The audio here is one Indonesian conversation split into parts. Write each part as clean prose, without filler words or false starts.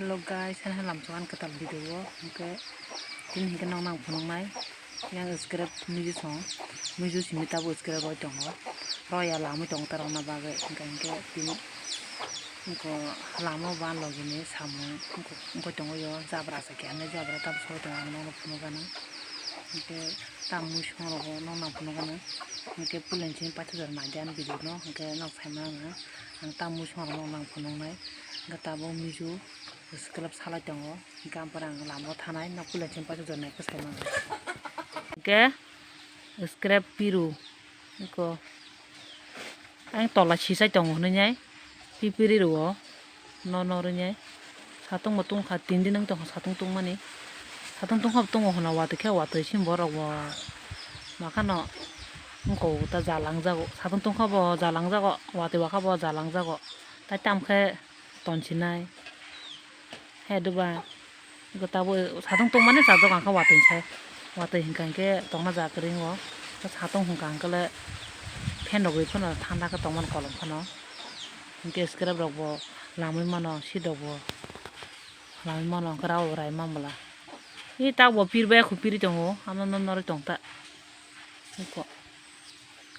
Hello guys, saya làm cho ăn cái tập video cái tin hình cái nong nong phun này yang script miju song miju sini tabu script gọi chong rồi ya làm chong tarong na bagai cái tin ko làm nó ban lo gini sama ko chong yo zabra sa kya ne zabra tab so chong nong phun cái cái tam mu song lo nong nong phun cái pulen chin pa thur ma jan video no cái nó phải mang ang tam mu song nong nong phun này cái tabu miju script salah chong cái perang làm nó thanai nó pulen chin pa thur này cái sai mang cái script biru ko anh tola chi sai chong này nhai pipiri ro no re nyai satung matung kha tin din nang tong satung tung mani satung tung khap tung hona wa te kha wa te sim bor wa ma kha no ko ta jalang jago satung tung kha bo jalang jago wa te wa kha bo jalang jago ta tam khe ton chinai he du ba ko ta bo satung tung mani sa jago kha wa te sai wa te hin kan ke tong na ja kring wo ta satung hung kan ka le phen ro goi phona thanda ka tong man kolom phano cái script đọc bộ làm mấy món nó xịt đọc bộ làm mấy món nó cái rau rai mắm bala cái tao bộ pir bé khu pir trong hồ anh nó trong ta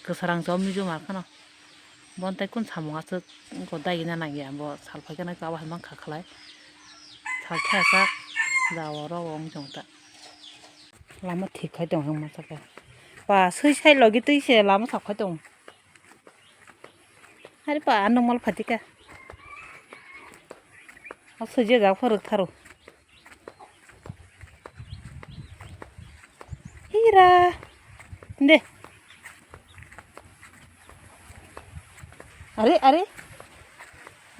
cái sarang chom như mà cái nó bọn tay con thầm ngắt có tay cái này vậy bộ sál phải cái này cao hay mang khạc lại sál thẻ sắc rau rau ông trong ta làm mất thịt khai trong không mà sao và sơi say lagi tí xe làm sọc khai trong hari pa anu mal fatika asuje ja faruk tharo hira nde are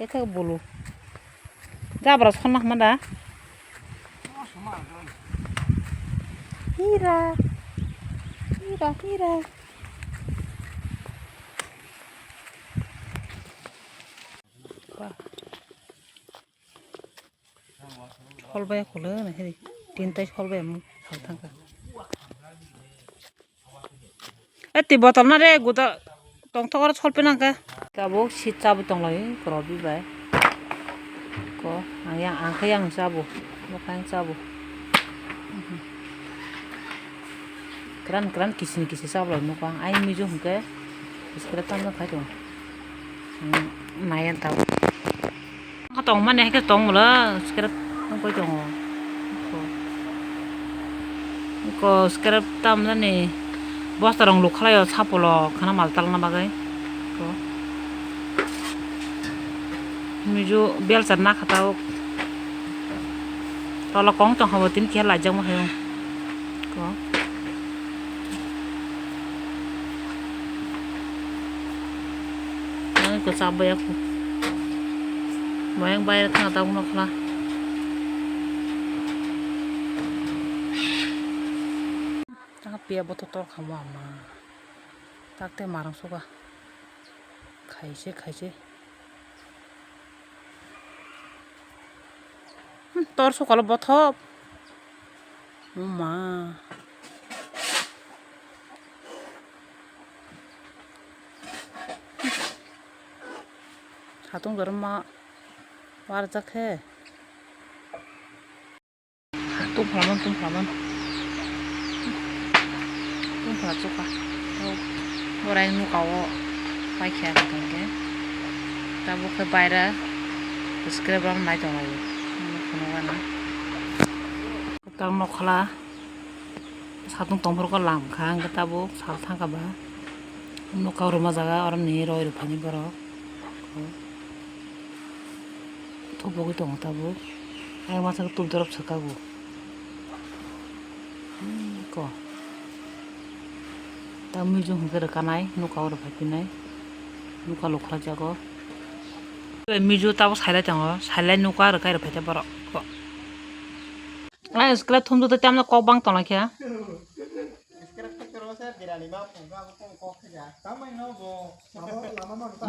eta bolu jabra sonna manda hira holbaya kholo na heri tintai holbaya mu thangka eti botol na re guda tong thokor cholpe na ka kabo sit chabu tong lai krobi bai ko ang khayang chabu mo khayang chabu kran kisin chabu lai mo kwang ai mi ju hungke iskra tam na khai to mayan tau ka tong mane ka tong la iskra không có chồng có script tam đó nè boss tarong lục khai ở sáp lo khana mal tal na bagai có mijo bel sarna khatao tala kong tong hawa tin kia la jang ma hayo có nang ko sabay ako mayang bayar ka tao no khla pia botol tor khamwa ma takte marang soga khaise tor sokal bothop ma hatung garam ma war jakhe tum phlaman là chúc à bữa nay mua cậu phải khé cái cái ta buộc cái bài ra cái băng này trong này không có nữa tao nó khá sao tung phải có làm khang cái ta buộc sao thang cả ba nó cậu rồi mà ra orang này rồi được phải baro thu buộc cái tung ta buộc ai mà sao tung terap sakagu có ta mi jung ke rekanai nuka ora phapinai nuka lokha jago mi ju ta saila jango saila nuka ra kai ra phate baro ko ai skla thum do tamna kok bang tona kya skra phakro sa dirani ma phongga ko kha tamai no bo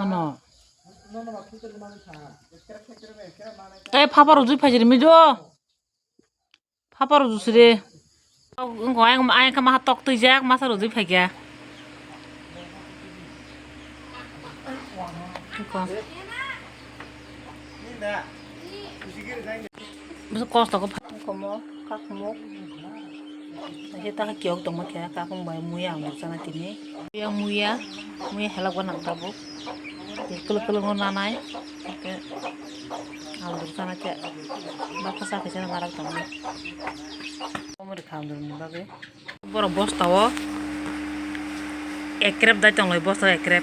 ano no ma khitor man tha skra phakro me skra mana ai phapar uju phajiri mi jo phapar uju sire ngoi ai ka ma tok tui jak ma sa uju phagya Musu costo ko komo kakmo. Kita kiok to makya kakong bay muya mo sana tini. Muya helak wana tabo. Kelo ngonanay. Ke amdur sana ke bakasa ke sana marak tamu. Komo dikamdur ni babe. Boro bosta wo. Ekrep dai tong loy bosta ekrep.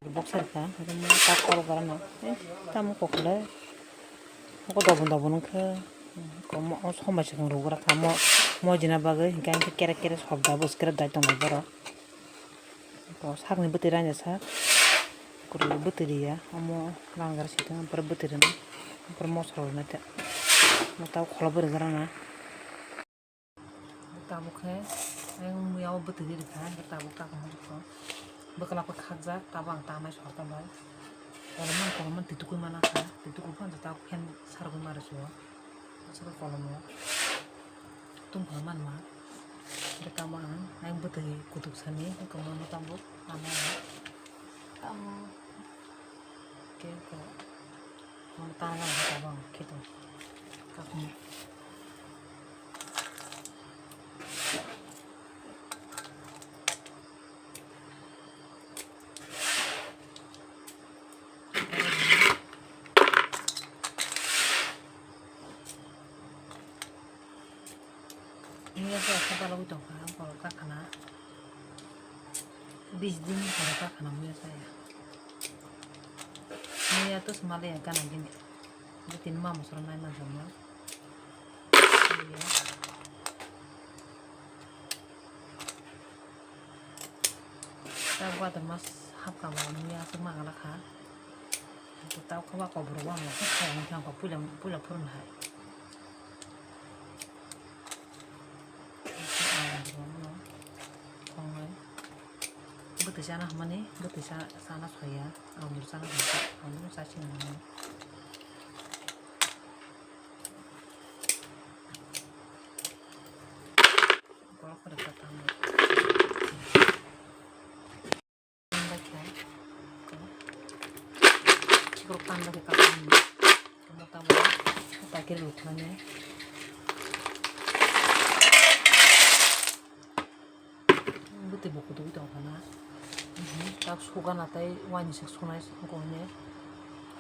Boxer ka, kamu tak kalau karena, kamu kok le, aku dabun ke, kamu sama sih ngurus gerak kamu, mau jina bagai, kan kira soal dabus kira datang beberapa, kau sak nih betirannya sak, kurang betiri ya, kamu langgar situ, berbetiran, bermosol nanti, mau tahu kalau bergerak tabu ke, yang mau betiri kan, tabu kamu itu. Bakal aku khajak tabang tamai soal tambah. Kalau man titukul mana kah? Titukul pun tetap kan sarung marah semua. Sarung kalau mau. Tunggu man mah. Rekaman, yang betul kutuk seni. Kalau mau tambah, mana? Kamu, oke kok. Mau tangan tabang gitu. Kamu. Ini saya kalau itu kan kalau kakana bisdin kalau kakana punya saya ini tuh semalam ya kan gini bikin mama suruh naik sama kita buat mas hap kamu ya semua kalau kan kita tahu kau beruang lah kau yang kau pulang pun hai betul sana mana betul sana saya ambil sana ambil saya sini kalau pada ketemu cukup pandai ke kamu kamu tahu tak kira lukanya betul buku tu itu apa nak tak suka natai wani sek sunai sengkohnya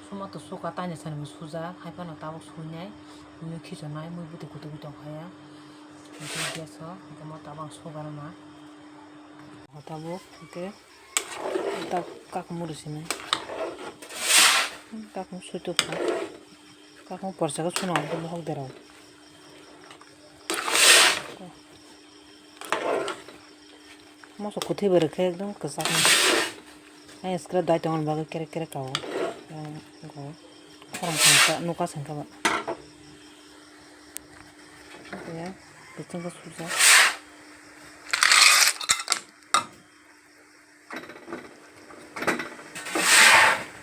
semua tu suka tanya sana musuza hai pana tahu sunai mu kijanai mu betul kutu itu kaya itu biasa kamu tabang suka nama tahu oke tak kamu di sini kamu suatu kamu percaya sunai itu mau derau masuk kuti berke dong kesana. Sekarang dah jangan bagai kira kau, kau orang sangka nuka sangka pak. Ya, betul ke susah.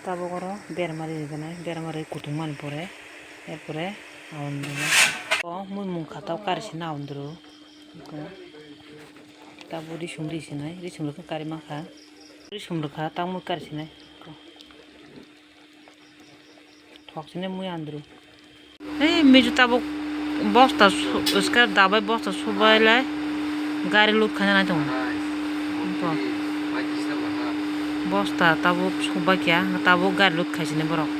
Tahu koro, biar mari kutungan pore, awan dulu. Oh, mau kata karsi naon dulu. Tabu di sini, kan kari makan. Di sumber tamu kari sini. Thok sini mu andru. Meju tabu bosta, sekarang dabai bosta subai lai, gari lut kanya nanti bosta tabu subai kya, tabu gari lut kaya sini borok.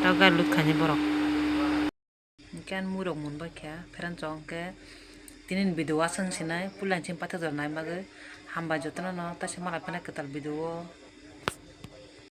Tabu gari lut kanya borok. Kan murok mun bakya peran chong ke tinin video wasang sinai pulan chim patha dornai mage hamba jotna no ta se mala pena ketal video